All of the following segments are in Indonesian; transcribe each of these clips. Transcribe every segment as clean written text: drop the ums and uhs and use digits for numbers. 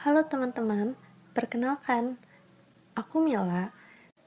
Halo teman-teman, perkenalkan, aku Mila.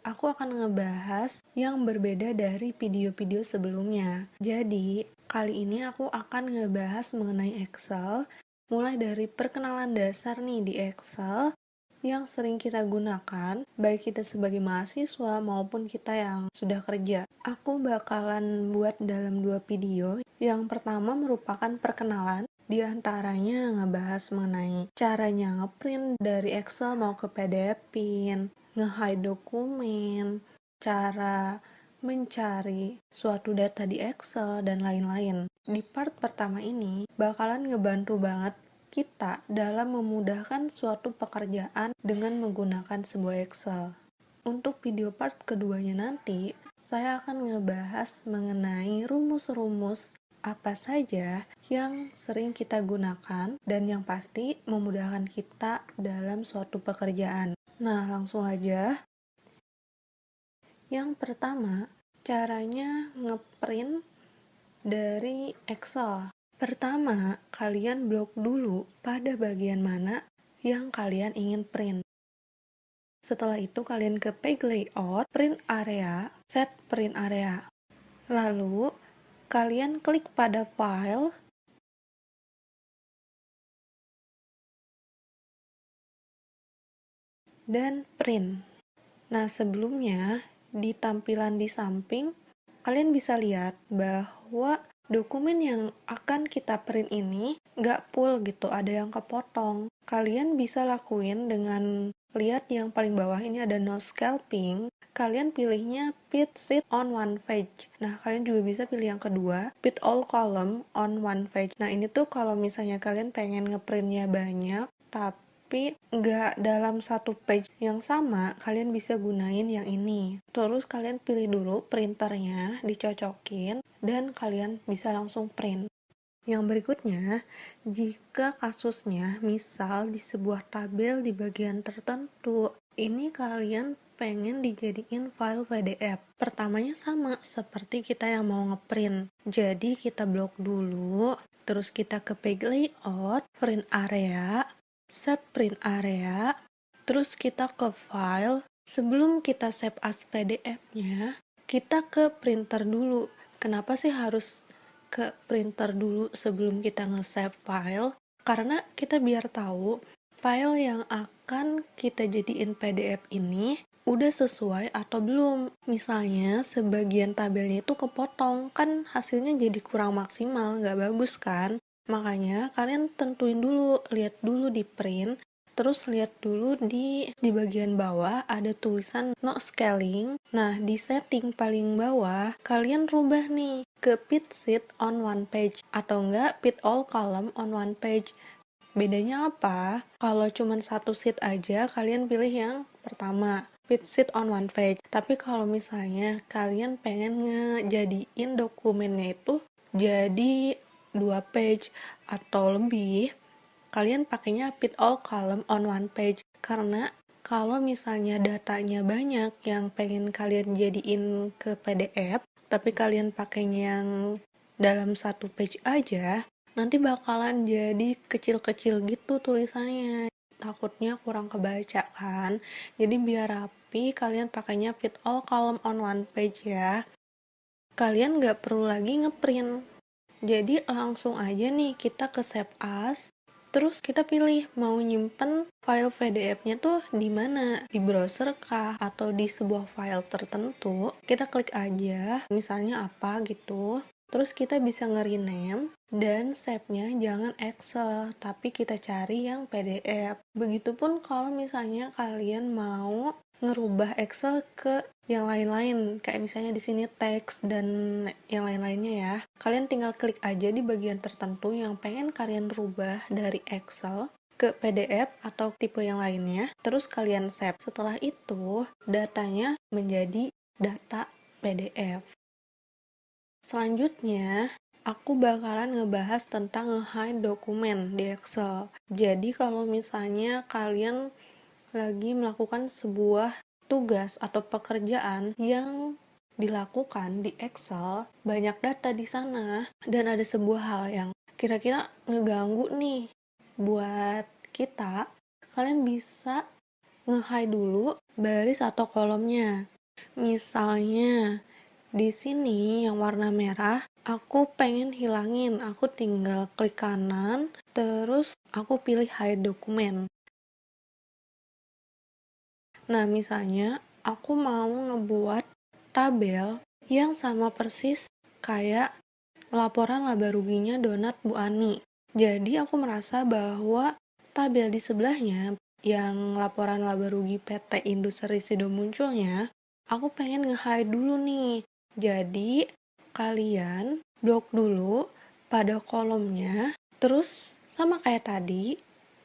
Aku akan ngebahas yang berbeda dari video-video sebelumnya. Jadi, kali ini aku akan ngebahas mengenai Excel, mulai dari perkenalan dasar nih di Excel, yang sering kita gunakan, baik kita sebagai mahasiswa maupun kita yang sudah kerja. Aku bakalan buat dalam 2 video. Yang pertama merupakan perkenalan, di antaranya ngebahas mengenai caranya ngeprint dari Excel mau ke PDF-in, nge-hide dokumen, cara mencari suatu data di Excel, dan lain-lain. Di part pertama ini, bakalan ngebantu banget kita dalam memudahkan suatu pekerjaan dengan menggunakan sebuah Excel. Untuk video part keduanya nanti, saya akan ngebahas mengenai rumus-rumus apa saja yang sering kita gunakan dan yang pasti memudahkan kita dalam suatu pekerjaan. Nah, langsung aja. Yang pertama, caranya ngeprint dari Excel. Pertama, kalian blok dulu pada bagian mana yang kalian ingin print. Setelah itu kalian ke page layout, print area, set print area. Lalu, kalian klik pada file, dan print. Nah, sebelumnya, di tampilan di samping, kalian bisa lihat bahwa dokumen yang akan kita print ini nggak full gitu, ada yang kepotong. Kalian bisa lakuin dengan lihat yang paling bawah ini ada no scalping. Kalian pilihnya fit sheet on one page. Nah, kalian juga bisa pilih yang kedua, fit all column on one page. Nah, ini tuh kalau misalnya kalian pengen ngeprintnya banyak, tapi nggak dalam satu page yang sama, kalian bisa gunain yang ini. Terus kalian pilih dulu printernya, dicocokin, dan kalian bisa langsung print. Yang berikutnya, jika kasusnya misal di sebuah tabel di bagian tertentu, ini kalian pengen dijadiin file PDF. Pertamanya sama seperti kita yang mau ngeprint. Jadi kita blok dulu, terus kita ke page layout, print area, set print area, terus kita ke file. Sebelum kita save as PDF-nya, kita ke printer dulu. Kenapa sih harus ke printer dulu sebelum kita nge-save file? Karena kita biar tahu file yang akan kita jadiin PDF ini udah sesuai atau belum. Misalnya sebagian tabelnya itu kepotong, kan hasilnya jadi kurang maksimal, nggak bagus kan? Makanya kalian tentuin dulu, lihat dulu di print, terus lihat dulu di bagian bawah ada tulisan no scaling. Nah, di setting paling bawah kalian rubah nih ke fit sheet on one page atau enggak fit all column on one page. Bedanya apa? Kalau cuma satu sheet aja, kalian pilih yang pertama, fit sheet on one page. Tapi kalau misalnya kalian pengen ngejadiin dokumennya itu jadi 2 page atau lebih, kalian pakainya fit all column on one page. Karena kalau misalnya datanya banyak yang pengen kalian jadiin ke PDF, tapi kalian pakainya yang dalam satu page aja, nanti bakalan jadi kecil-kecil gitu tulisannya. Takutnya kurang kebaca kan. Jadi biar rapi, kalian pakainya fit all column on one page ya. Kalian nggak perlu lagi ngeprint. Jadi langsung aja nih kita ke save as, terus kita pilih mau nyimpen file PDF-nya tuh di mana, di browser kah atau di sebuah file tertentu. Kita klik aja, misalnya apa gitu. Terus kita bisa nge-rename dan save-nya jangan Excel, tapi kita cari yang PDF. Begitupun kalau misalnya kalian mau ngerubah Excel ke yang lain-lain, kayak misalnya di sini teks dan yang lain-lainnya ya. Kalian tinggal klik aja di bagian tertentu yang pengen kalian rubah dari Excel ke PDF atau tipe yang lainnya, terus kalian save. Setelah itu, datanya menjadi data PDF. Selanjutnya, aku bakalan ngebahas tentang nge-hide dokumen di Excel. Jadi kalau misalnya kalian lagi melakukan sebuah tugas atau pekerjaan yang dilakukan di Excel, banyak data di sana, dan ada sebuah hal yang kira-kira ngeganggu nih buat kita, kalian bisa nge-hide dulu baris atau kolomnya. Misalnya, di sini yang warna merah, aku pengen hilangin, aku tinggal klik kanan, terus aku pilih hide dokumen. Nah, misalnya aku mau ngebuat tabel yang sama persis kayak laporan laba ruginya donat Bu Ani. Jadi aku merasa bahwa tabel di sebelahnya yang laporan laba rugi PT Industri Sido munculnya, aku pengen nge-hide dulu nih. Jadi kalian blok dulu pada kolomnya, terus sama kayak tadi,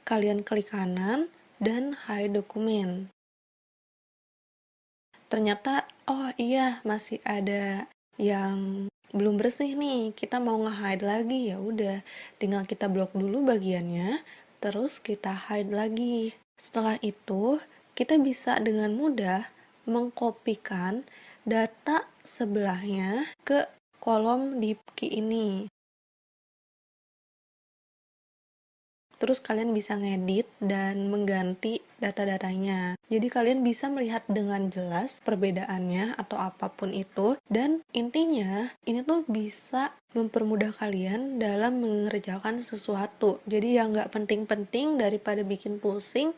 kalian klik kanan dan hide dokumen. Ternyata, oh iya masih ada yang belum bersih nih, kita mau nge-hide lagi, ya udah tinggal kita blok dulu bagiannya, terus kita hide lagi. Setelah itu kita bisa dengan mudah mengkopikan data sebelahnya ke kolom di key ini. Terus kalian bisa ngedit dan mengganti data-datanya. Jadi kalian bisa melihat dengan jelas perbedaannya atau apapun itu. Dan intinya, ini tuh bisa mempermudah kalian dalam mengerjakan sesuatu. Jadi yang nggak penting-penting daripada bikin pusing,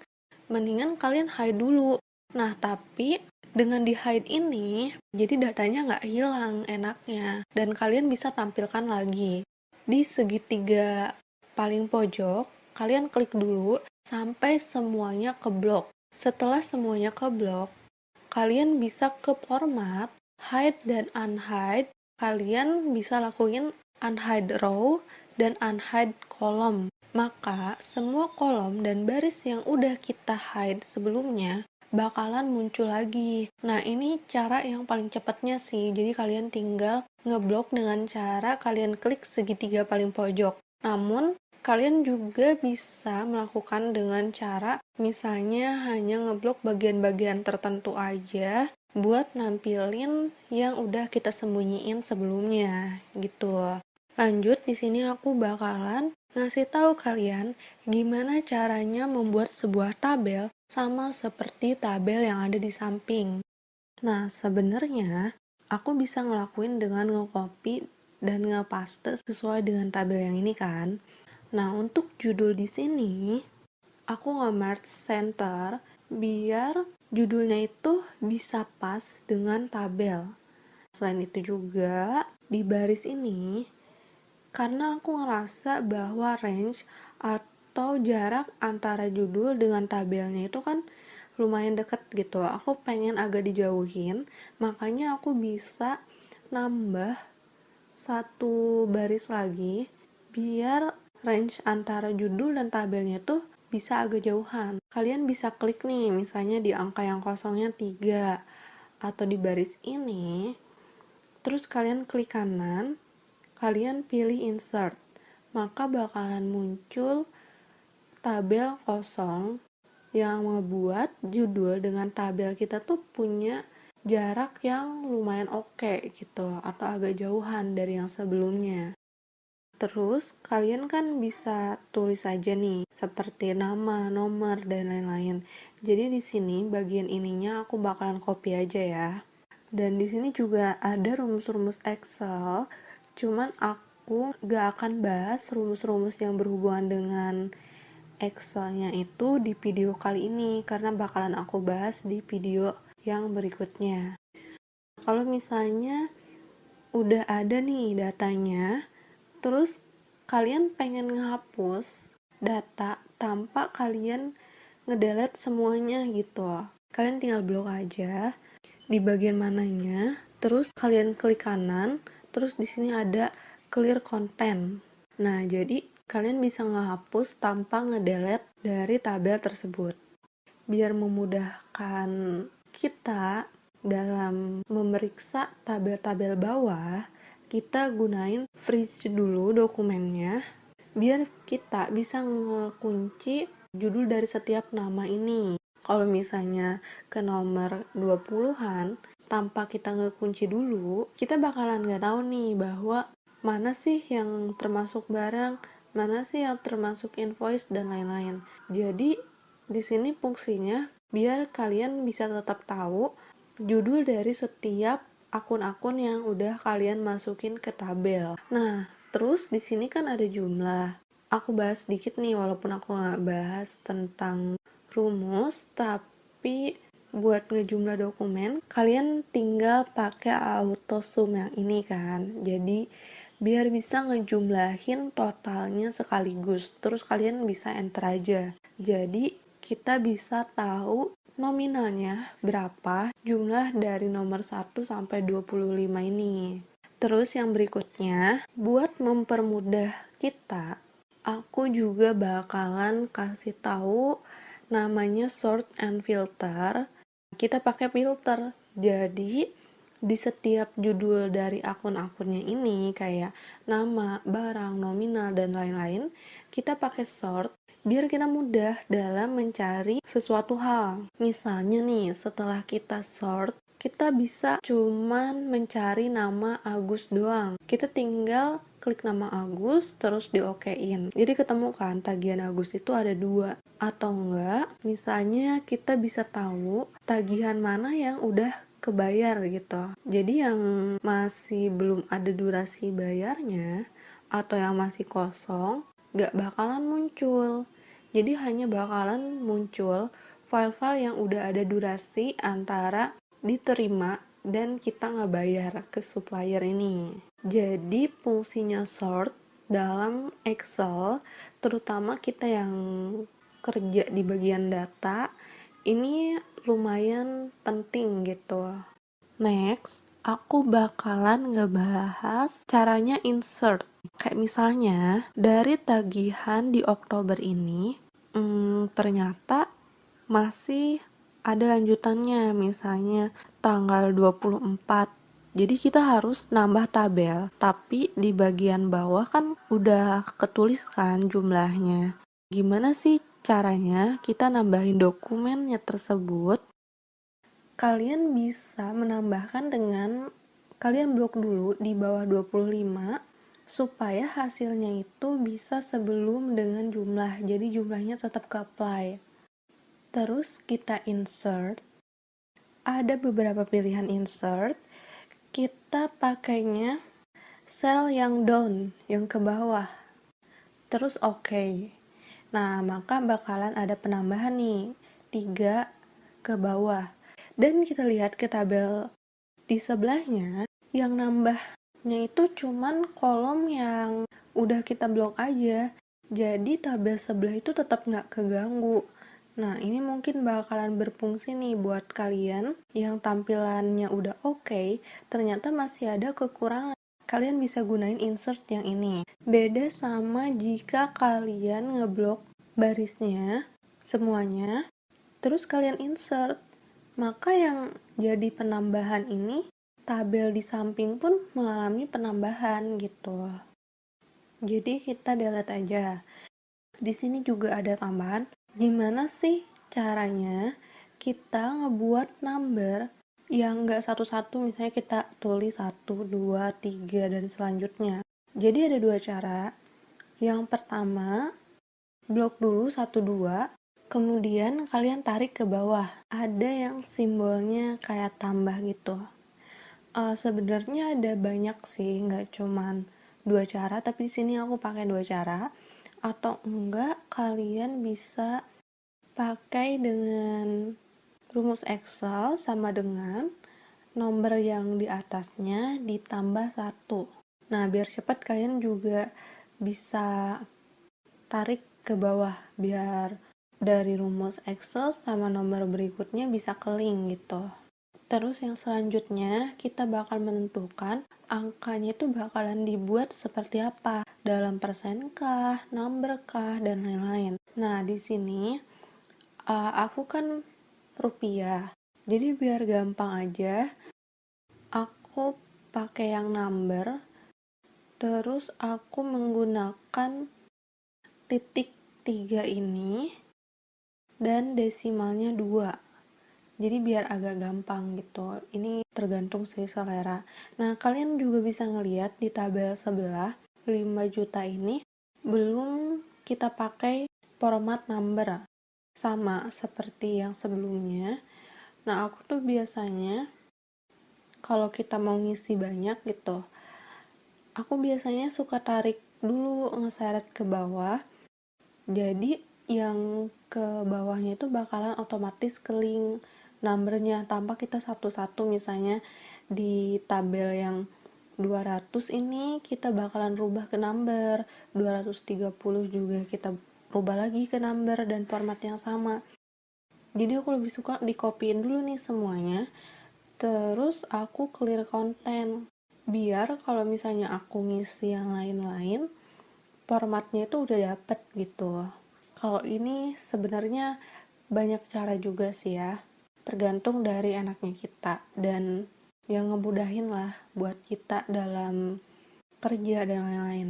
mendingan kalian hide dulu. Nah, tapi dengan di hide ini, jadi datanya nggak hilang enaknya. Dan kalian bisa tampilkan lagi. Di segitiga paling pojok, kalian klik dulu sampai semuanya keblok. Setelah semuanya keblok, kalian bisa ke format, hide dan unhide. Kalian bisa lakuin unhide row dan unhide column. Maka semua kolom dan baris yang udah kita hide sebelumnya bakalan muncul lagi. Nah, ini cara yang paling cepatnya sih. Jadi kalian tinggal ngeblok dengan cara kalian klik segitiga paling pojok. Namun, kalian juga bisa melakukan dengan cara misalnya hanya ngeblok bagian-bagian tertentu aja buat nampilin yang udah kita sembunyiin sebelumnya gitu. Lanjut, di sini aku bakalan ngasih tahu kalian gimana caranya membuat sebuah tabel sama seperti tabel yang ada di samping. Nah, sebenarnya aku bisa ngelakuin dengan nge-copy dan nge-paste sesuai dengan tabel yang ini kan. Nah, untuk judul di sini, aku nge-merge center biar judulnya itu bisa pas dengan tabel. Selain itu juga, di baris ini, karena aku ngerasa bahwa range atau jarak antara judul dengan tabelnya itu kan lumayan deket gitu. Aku pengen agak dijauhin, makanya aku bisa nambah satu baris lagi biar range antara judul dan tabelnya tuh bisa agak jauhan. Kalian bisa klik nih, misalnya di angka yang kosongnya 3 atau di baris ini, terus kalian klik kanan, kalian pilih insert, maka bakalan muncul tabel kosong yang ngebuat judul dengan tabel kita tuh punya jarak yang lumayan oke gitu, atau agak jauhan dari yang sebelumnya. Terus kalian kan bisa tulis aja nih seperti nama, nomor dan lain-lain. Jadi di sini bagian ininya aku bakalan copy aja ya. Dan di sini juga ada rumus-rumus Excel. Cuman aku gak akan bahas rumus-rumus yang berhubungan dengan Excelnya itu di video kali ini karena bakalan aku bahas di video yang berikutnya. Kalau misalnya udah ada nih datanya, terus kalian pengen ngehapus data tanpa kalian ngedelete semuanya gitu. Kalian tinggal blok aja di bagian mananya, terus kalian klik kanan, terus di sini ada clear content. Nah, jadi kalian bisa ngehapus tanpa ngedelete dari tabel tersebut. Biar memudahkan kita dalam memeriksa tabel-tabel bawah, kita gunain freeze dulu dokumennya biar kita bisa ngekunci judul dari setiap nama ini. Kalau misalnya ke nomor 20-an tanpa kita ngekunci dulu, kita bakalan nggak tahu nih bahwa mana sih yang termasuk barang, mana sih yang termasuk invoice dan lain-lain. Jadi di sini fungsinya biar kalian bisa tetap tahu judul dari setiap akun-akun yang udah kalian masukin ke tabel. Nah, terus di sini kan ada jumlah. Aku bahas dikit nih, walaupun aku nggak bahas tentang rumus, tapi buat ngejumlah dokumen, kalian tinggal pakai autosum yang ini kan. Jadi, biar bisa ngejumlahin totalnya sekaligus. Terus kalian bisa enter aja. Jadi, kita bisa tahu nominalnya berapa jumlah dari nomor 1 sampai 25 ini. Terus yang berikutnya, buat mempermudah kita, aku juga bakalan kasih tahu namanya sort and filter. Kita pakai filter. Jadi di setiap judul dari akun-akunnya ini kayak nama, barang, nominal dan lain-lain, kita pakai sort biar kita mudah dalam mencari sesuatu hal. Misalnya nih, setelah kita sort, kita bisa cuman mencari nama Agus doang. Kita tinggal klik nama Agus, terus di-okein. Jadi ketemu kan, tagihan Agus itu ada 2. Atau enggak, misalnya kita bisa tahu tagihan mana yang udah kebayar gitu. Jadi yang masih belum ada durasi bayarnya, atau yang masih kosong, gak bakalan muncul. Jadi hanya bakalan muncul file-file yang udah ada durasi antara diterima dan kita ngebayar ke supplier ini. Jadi fungsinya sort dalam Excel, terutama kita yang kerja di bagian data, ini lumayan penting gitu. Next, aku bakalan ngebahas caranya insert. Kayak misalnya, dari tagihan di Oktober ini, ternyata masih ada lanjutannya, misalnya tanggal 24. Jadi kita harus nambah tabel, tapi di bagian bawah kan udah ketulis kan jumlahnya. Gimana sih caranya kita nambahin dokumennya tersebut? Kalian bisa menambahkan dengan kalian blok dulu di bawah 25 supaya hasilnya itu bisa sebelum dengan jumlah, jadi jumlahnya tetap ke-apply. Terus kita insert, ada beberapa pilihan insert, kita pakainya sel yang down, yang ke bawah, terus oke. Nah, maka bakalan ada penambahan nih, 3 ke bawah. Dan kita lihat ke tabel di sebelahnya, yang nambahnya itu cuman kolom yang udah kita blok aja. Jadi tabel sebelah itu tetap nggak keganggu. Nah, ini mungkin bakalan berfungsi nih buat kalian yang tampilannya udah oke, ternyata masih ada kekurangan. Kalian bisa gunain insert yang ini. Beda sama jika kalian ngeblok barisnya semuanya, terus kalian insert. Maka yang jadi penambahan ini, tabel di samping pun mengalami penambahan gitu. Jadi kita delete aja. Di sini juga ada tambahan, gimana sih caranya kita ngebuat number yang nggak satu-satu, misalnya kita tulis 1, 2, 3, dan selanjutnya. Jadi ada 2 cara. Yang pertama, blok dulu 1, 2, kemudian kalian tarik ke bawah. Ada yang simbolnya kayak tambah gitu. Sebenarnya ada banyak sih, nggak cuman 2 cara, tapi di sini aku pakai 2 cara. Atau enggak, kalian bisa pakai dengan rumus Excel sama dengan nomor yang di atasnya ditambah 1. Nah, biar cepat kalian juga bisa tarik ke bawah, biar dari rumus Excel sama nomor berikutnya bisa ke-link gitu. Terus yang selanjutnya, kita bakal menentukan angkanya itu bakalan dibuat seperti apa, dalam persen kah, number kah, dan lain-lain. Nah, di sini aku kan rupiah, jadi biar gampang aja, aku pakai yang number, terus aku menggunakan titik 3 ini, dan desimalnya 2. Jadi biar agak gampang gitu. Ini tergantung sih selera. Nah, kalian juga bisa ngeliat di tabel sebelah 5 juta ini belum kita pakai format number. sama seperti yang sebelumnya. Nah, aku tuh biasanya kalau kita mau ngisi banyak gitu, aku biasanya suka tarik dulu, ngeseret ke bawah. Jadi yang ke bawahnya itu bakalan otomatis ke link numbernya tanpa kita satu-satu. Misalnya di tabel yang 200 ini kita bakalan rubah ke number, 230 juga kita rubah lagi ke number dan format yang sama. Jadi aku lebih suka di copyin dulu nih semuanya, terus aku clear konten biar kalau misalnya aku ngisi yang lain-lain formatnya itu udah dapet gitu. Kalau ini sebenarnya banyak cara juga sih ya, tergantung dari enaknya kita dan yang ngemudahin lah buat kita dalam kerja dan lain-lain.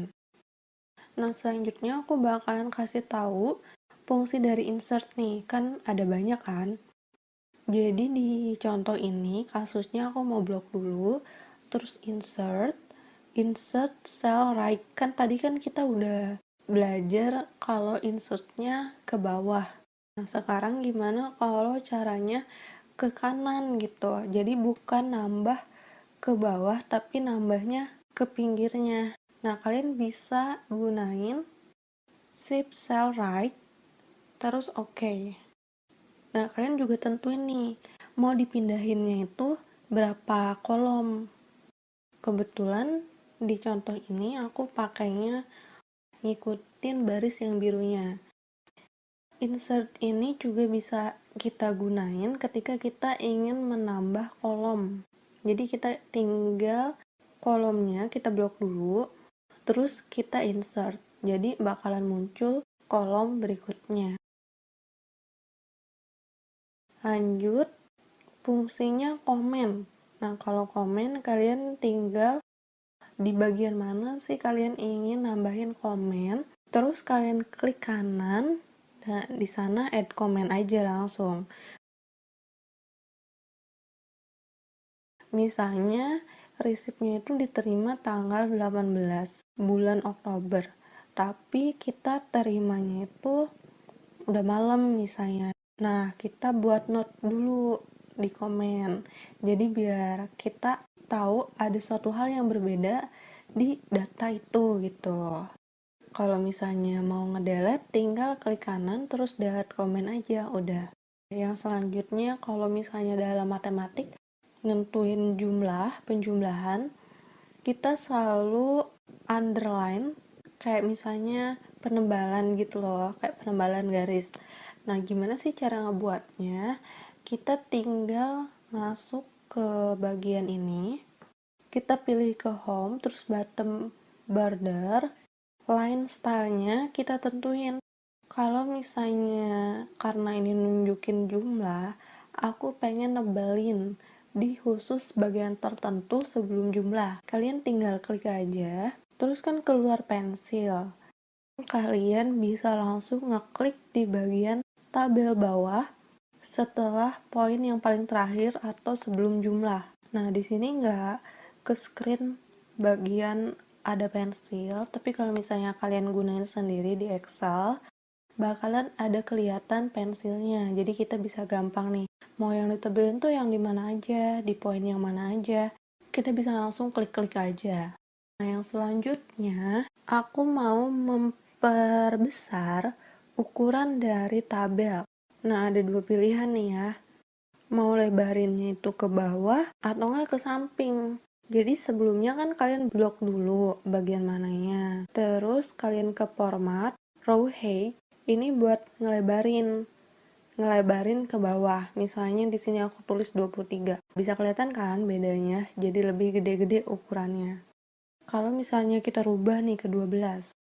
Nah, selanjutnya aku bakalan kasih tahu fungsi dari insert nih, kan ada banyak kan. Jadi di contoh ini kasusnya aku mau blok dulu, terus insert cell right. Kan tadi kan kita udah belajar kalau insertnya ke bawah. Nah, sekarang gimana kalau caranya ke kanan gitu. Jadi bukan nambah ke bawah tapi nambahnya ke pinggirnya. Nah, kalian bisa gunain shift cell right terus oke. Nah, kalian juga tentuin nih mau dipindahinnya itu berapa kolom. Kebetulan di contoh ini aku pakainya ngikutin baris yang birunya. Insert ini juga bisa kita gunain ketika kita ingin menambah kolom. Jadi kita tinggal kolomnya kita blok dulu, terus kita insert. Jadi bakalan muncul kolom berikutnya. Lanjut, fungsinya komen. Nah, kalau komen kalian tinggal di bagian mana sih kalian ingin nambahin komen, terus kalian klik kanan. Nah, di sana add comment aja langsung. Misalnya, resipnya itu diterima tanggal 18 bulan Oktober. Tapi kita terimanya itu udah malam misalnya. Nah, kita buat note dulu di komen. Jadi biar kita tahu ada suatu hal yang berbeda di data itu gitu. Kalau misalnya mau ngedelete, tinggal klik kanan terus delete komen aja, udah. Yang selanjutnya, kalau misalnya dalam matematik, nentuin penjumlahan, kita selalu underline, kayak misalnya penebalan gitu loh, kayak penebalan garis. Nah, gimana sih cara ngebuatnya? Kita tinggal masuk ke bagian ini, kita pilih ke home, terus bottom border, line stylenya kita tentuin. Kalau misalnya karena ini nunjukin jumlah, aku pengen nebelin di khusus bagian tertentu sebelum jumlah. Kalian tinggal klik aja, terus kan keluar pensil. Kalian bisa langsung ngeklik di bagian tabel bawah setelah poin yang paling terakhir atau sebelum jumlah. Nah, di sini nggak ke screen bagian ada pensil, tapi kalau misalnya kalian gunain sendiri di Excel, bakalan ada kelihatan pensilnya. Jadi kita bisa gampang nih, mau yang ditebelin tuh yang di mana aja, di poin yang mana aja. Kita bisa langsung klik-klik aja. Nah, yang selanjutnya, aku mau memperbesar ukuran dari tabel. Nah, ada dua pilihan nih ya. Mau lebarinnya itu ke bawah atau nggak ke samping. Jadi sebelumnya kan kalian blok dulu bagian mananya. Terus kalian ke format, row height, ini buat ngelebarin ke bawah. Misalnya di sini aku tulis 23. Bisa kelihatan kan bedanya? Jadi lebih gede-gede ukurannya. Kalau misalnya kita rubah nih ke 12.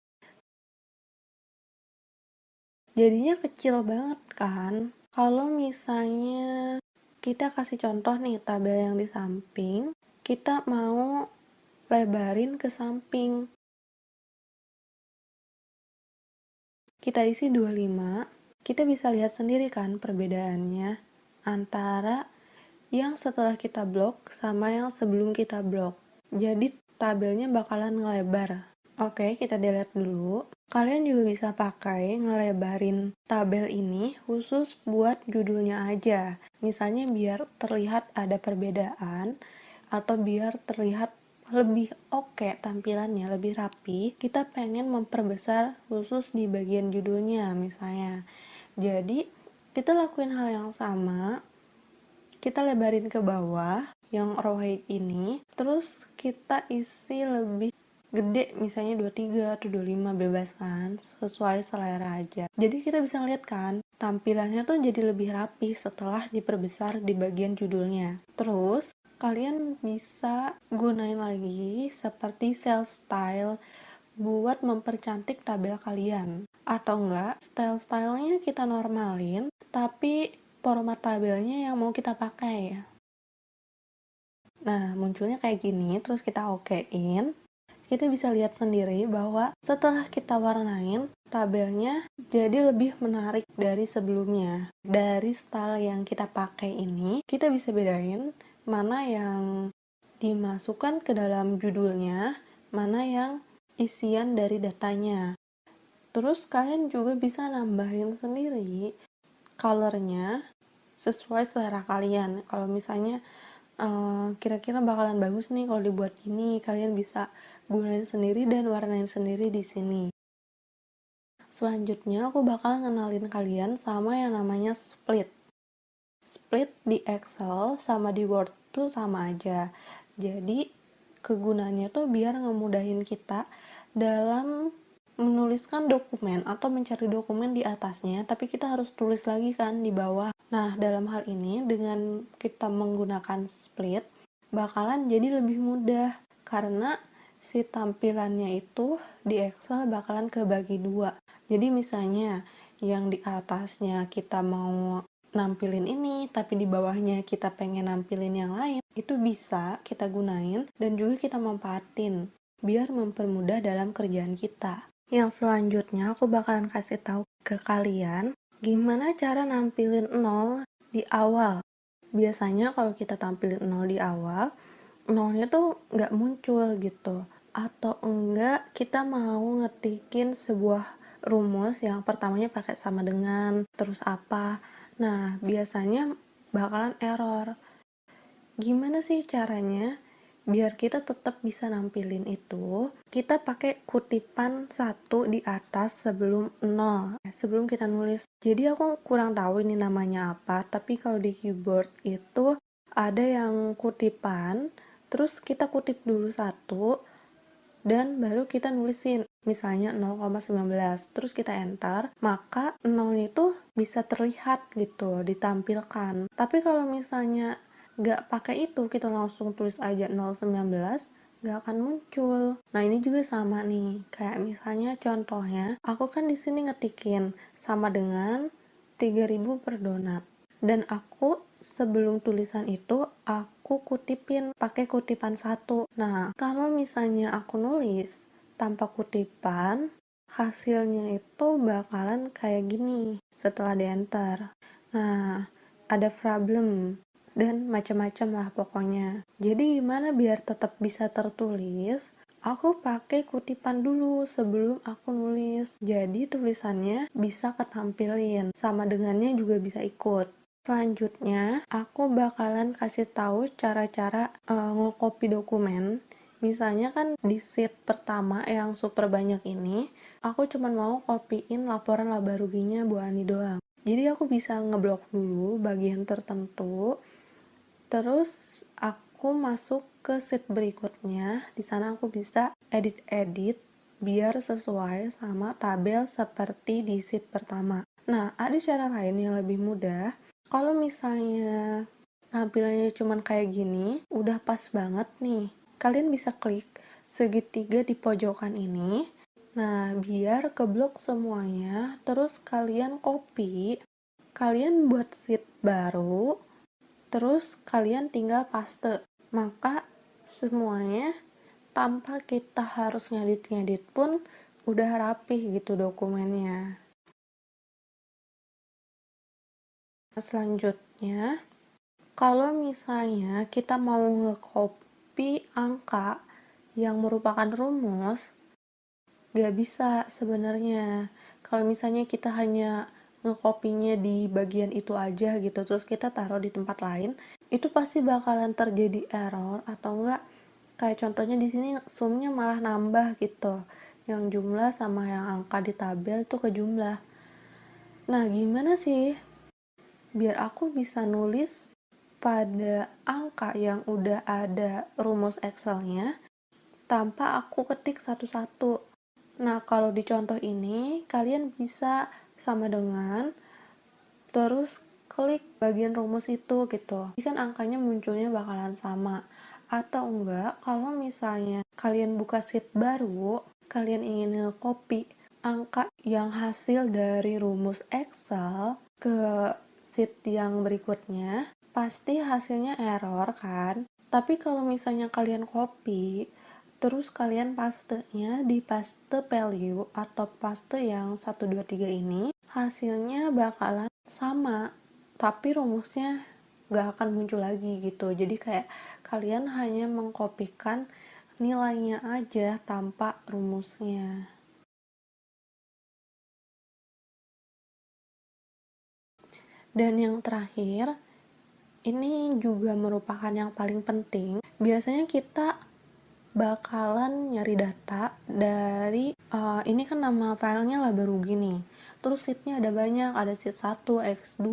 Jadinya kecil banget kan? Kalau misalnya kita kasih contoh nih tabel yang di samping, kita mau lebarin ke samping. Kita isi 25, kita bisa lihat sendiri kan perbedaannya antara yang setelah kita blok sama yang sebelum kita blok. Jadi tabelnya bakalan ngelebar. Oke, kita delete dulu. Kalian juga bisa pakai ngelebarin tabel ini khusus buat judulnya aja. Misalnya biar terlihat ada perbedaan atau biar terlihat lebih oke tampilannya, lebih rapi, kita pengen memperbesar khusus di bagian judulnya misalnya. Jadi, kita lakuin hal yang sama, kita lebarin ke bawah yang row height ini, terus kita isi lebih gede, misalnya 23 atau 25, bebas kan, sesuai selera aja. Jadi kita bisa lihat kan, tampilannya tuh jadi lebih rapi setelah diperbesar di bagian judulnya. Terus kalian bisa gunain lagi seperti cell style buat mempercantik tabel kalian. Atau enggak, style-stylenya kita normalin, tapi format tabelnya yang mau kita pakai. Nah, munculnya kayak gini, terus kita okein. Kita bisa lihat sendiri bahwa setelah kita warnain, tabelnya jadi lebih menarik dari sebelumnya. Dari style yang kita pakai ini, kita bisa bedain mana yang dimasukkan ke dalam judulnya, mana yang isian dari datanya. Terus kalian juga bisa nambahin sendiri colornya sesuai selera kalian. Kalau misalnya kira-kira bakalan bagus nih kalau dibuat gini, kalian bisa gunain sendiri dan warnain sendiri di sini. Selanjutnya aku bakal ngenalin kalian sama yang namanya split. Split di Excel sama di Word tuh sama aja. Jadi kegunaannya tuh biar ngemudahin kita dalam menuliskan dokumen atau mencari dokumen di atasnya, tapi kita harus tulis lagi kan di bawah. Nah, dalam hal ini dengan kita menggunakan split bakalan jadi lebih mudah karena si tampilannya itu di Excel bakalan kebagi dua. Jadi misalnya yang di atasnya kita mau nampilin ini, tapi di bawahnya kita pengen nampilin yang lain, itu bisa kita gunain dan juga kita manfaatin biar mempermudah dalam kerjaan kita. Yang selanjutnya aku bakalan kasih tahu ke kalian gimana cara nampilin 0 di awal. Biasanya kalau kita tampilin 0 di awal, 0-nya tuh nggak muncul gitu. Atau enggak kita mau ngetikin sebuah rumus yang pertamanya pakai sama dengan, terus apa. Nah, biasanya bakalan error. Gimana sih caranya? Biar kita tetap bisa nampilin itu, kita pakai kutipan satu di atas sebelum 0, sebelum kita nulis. Jadi aku kurang tahu ini namanya apa, tapi kalau di keyboard itu ada yang kutipan, terus kita kutip dulu satu, dan baru kita nulisin misalnya 0,19 terus kita enter, maka 0 itu bisa terlihat gitu, ditampilkan. Tapi kalau misalnya nggak pakai itu, kita langsung tulis aja 0,19, nggak akan muncul. Nah, ini juga sama nih, kayak misalnya contohnya aku kan di sini ngetikin sama dengan 3000 per donat, dan aku sebelum tulisan itu aku kutipin pakai kutipan satu. Nah, kalau misalnya aku nulis tanpa kutipan, hasilnya itu bakalan kayak gini setelah di enter. Nah, ada problem dan macam-macam lah pokoknya. Jadi gimana biar tetap bisa tertulis? Aku pakai kutipan dulu sebelum aku nulis. Jadi tulisannya bisa ketampilin, sama dengannya juga bisa ikut. Selanjutnya, aku bakalan kasih tahu cara-cara nge-copy dokumen. Misalnya kan di sheet pertama yang super banyak ini, aku cuma mau copyin laporan laba ruginya Bu Ani doang. Jadi aku bisa ngeblok dulu bagian tertentu, terus aku masuk ke sheet berikutnya. Di sana aku bisa edit-edit biar sesuai sama tabel seperti di sheet pertama. Nah, ada cara lain yang lebih mudah. Kalau misalnya tampilannya cuman kayak gini, udah pas banget nih. Kalian bisa klik segitiga di pojokan ini. Nah, biar keblok semuanya, terus kalian copy, kalian buat sheet baru, terus kalian tinggal paste. Maka semuanya tanpa kita harus ngedit-ngedit pun udah rapih gitu dokumennya. Selanjutnya, kalau misalnya kita mau nge-copy angka yang merupakan rumus, Gak bisa sebenarnya. Kalau misalnya kita hanya ngekopinya di bagian itu aja gitu, terus kita taruh di tempat lain, itu pasti bakalan terjadi error atau enggak kayak contohnya di sini zoomnya malah nambah gitu. Yang jumlah sama yang angka di tabel tuh ke jumlah. Nah, gimana sih biar aku bisa nulis pada angka yang udah ada rumus Excel-nya tanpa aku ketik satu-satu. Nah, kalau di contoh ini, kalian bisa sama dengan terus klik bagian rumus itu gitu. Jadi kan angkanya munculnya bakalan sama. Atau enggak, kalau misalnya kalian buka sheet baru, kalian ingin nge-copy angka yang hasil dari rumus Excel ke sheet yang berikutnya, pasti hasilnya error kan? Tapi kalau misalnya kalian copy, terus kalian pastenya di paste value atau paste yang 1, 2, 3 ini, hasilnya bakalan sama, tapi rumusnya gak akan muncul lagi gitu. Jadi kayak kalian hanya mengkopikan nilainya aja tanpa rumusnya. Dan yang terakhir, ini juga merupakan yang paling penting. Biasanya kita bakalan nyari data dari ini kan nama filenya laba rugi nih. Terus sheetnya ada banyak, ada sheet 1, X2,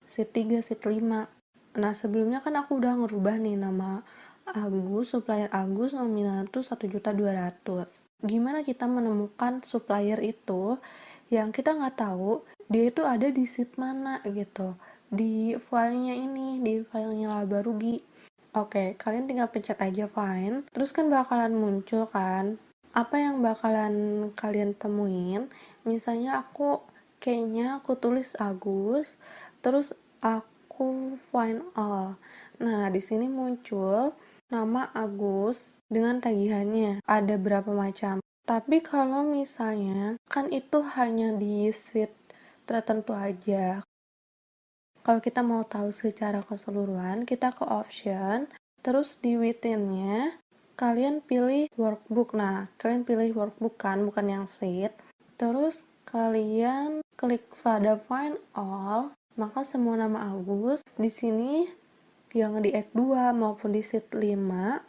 sheet 3, sheet 5. Nah, sebelumnya kan aku udah ngerubah nih nama Agus, supplier Agus nominal tuh 1.200.000. Gimana kita menemukan supplier itu yang kita nggak tahu dia itu ada di sheet mana gitu. Di filenya ini, di filenya laba rugi. Oke, kalian tinggal pencet aja find, terus kan bakalan muncul kan, apa yang bakalan kalian temuin. Misalnya kayaknya aku tulis Agus, terus aku find all. Nah, di sini muncul nama Agus dengan tagihannya, ada berapa macam. Tapi kalau misalnya, kan itu hanya di sheet tertentu aja. Kalau kita mau tahu secara keseluruhan, kita ke option, terus di within-nya, kalian pilih workbook. Nah, kalian pilih workbook kan, bukan yang sheet. Terus kalian klik pada find all, maka semua nama Agus di sini yang di X2 maupun di sheet 5,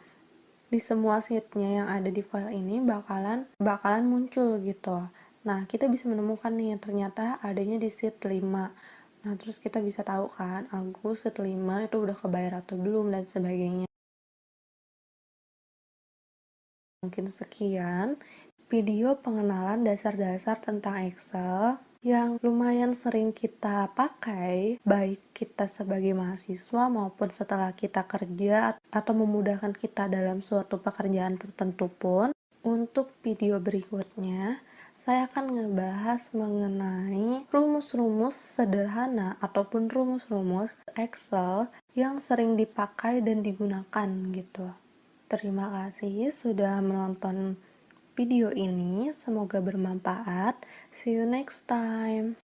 di semua sheet-nya yang ada di file ini bakalan muncul gitu. Nah, kita bisa menemukan nih, ternyata adanya di sheet 5. Nah, terus kita bisa tahu kan, Agus sheet 5 itu udah kebayar atau belum, dan sebagainya. Mungkin sekian video pengenalan dasar-dasar tentang Excel yang lumayan sering kita pakai, baik kita sebagai mahasiswa maupun setelah kita kerja atau memudahkan kita dalam suatu pekerjaan tertentu pun. Untuk video berikutnya, saya akan ngebahas mengenai rumus-rumus sederhana ataupun rumus-rumus Excel yang sering dipakai dan digunakan gitu. Terima kasih sudah menonton video ini, semoga bermanfaat. See you next time.